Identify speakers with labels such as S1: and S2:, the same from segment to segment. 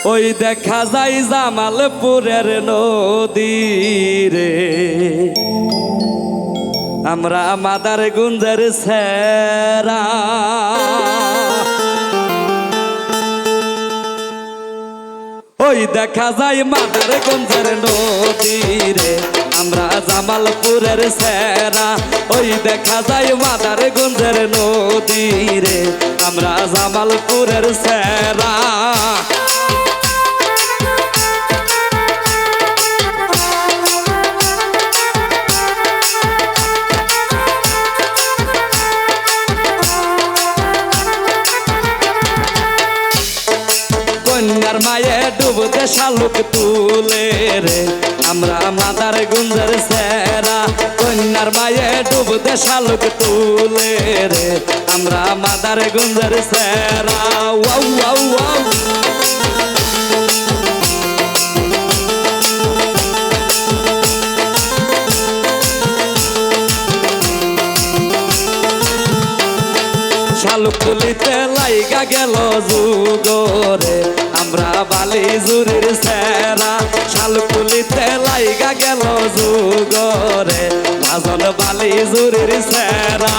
S1: ওই দেখা যায় জামালপুরের নদী রে, আমরা মাদারগঞ্জের সেরা। ওই দেখা যায় মাদারগঞ্জের নদী রে, আমরা জামালপুরের সেরা। ওই দেখা যায় মাদারগঞ্জের নদী রে, আমরা জামালপুরের সেরা। কন্যার মায়ে ডুবতে শালুক তুলে রে, আমরা মাদারগঞ্জের সেরা। কন্যার মায়ে ডুবতে শালুক তুলে রে, আমরা মাদারগঞ্জের সেরা। Wow wow wow. শালুক তুলিতে লাইগা গেল যুগরে, আমরা বালি জুরির সেরা। শালুক তুলিতে লাইগা গেল যুগরে, ভাজন বালি জুরির সেরা।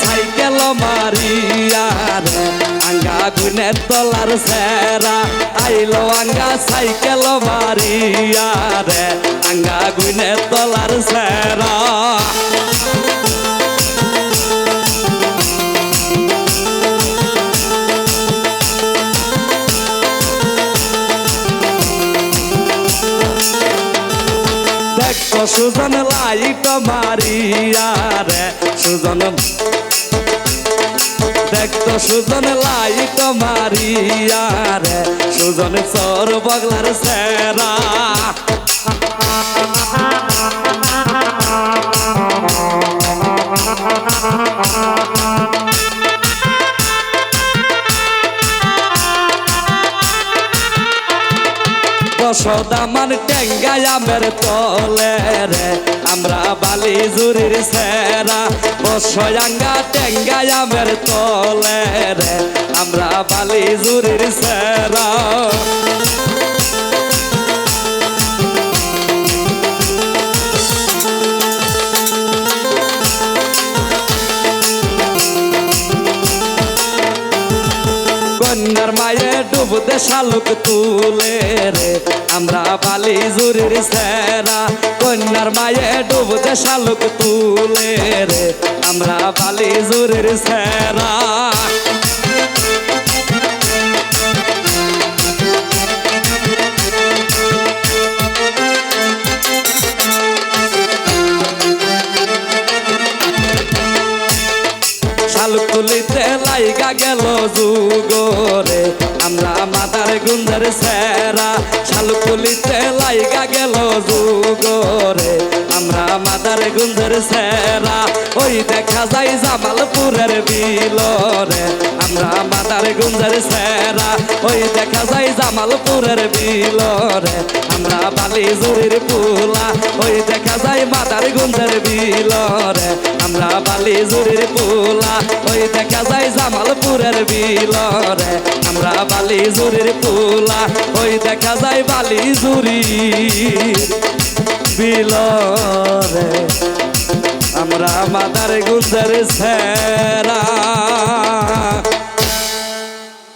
S1: সাইকেল মারিয়া রে, আঙ্গা গুনের তলার সেরা। আইলো আঙ্গা সাইকেল মারিয়া রে, আঙ্গা গুনের তলার সেরা। দেখো সুজন লাইট মারিয়া রে, সুজন দেখতো সুজন লাইট মারিয়া রে, সুজন চোর বগলার সেরা। দশদামান টেঙ্গাই আমের তলে রে, আমরা বালি জুরির সেরা। বসয়াঙ্গা টেঙ্গাই আমের তলে রে, আমরা বালি জুরির সেরা। কন্যার মায়ে ডুবতে শালুক তুলে রে, আমরা বালি জুরির সেরা। কন্যার মায়ে ডুবতে শালুক তুলে রে, আমরা বালি জুরির সেরা। শালুক তুলিতে লাইগা গেল যুগরে, আমরা মাদারগঞ্জের সেরা। শালুক তুলিতে লাইগা গেল যুগরে, আমরা মাদারগঞ্জের সেরা। ওই দেখা যায় জামালপুরের বিলরে, আমরা মাদারগঞ্জের সেরা। ওই দেখা যায় জামালপুরের বিলরে, আমরা বালি জুরির পুলা। ওই দেখা যায় মাদারগঞ্জের বিলরে, আমরা বালি জুরির পুলা। ওই দেখা যায় জামালপুরের বিলরে, আমরা বালি জুরির পুলা। ওই দেখা যায় বালি জুরির বিলরে, আমরা মাদারগঞ্জের সেরা।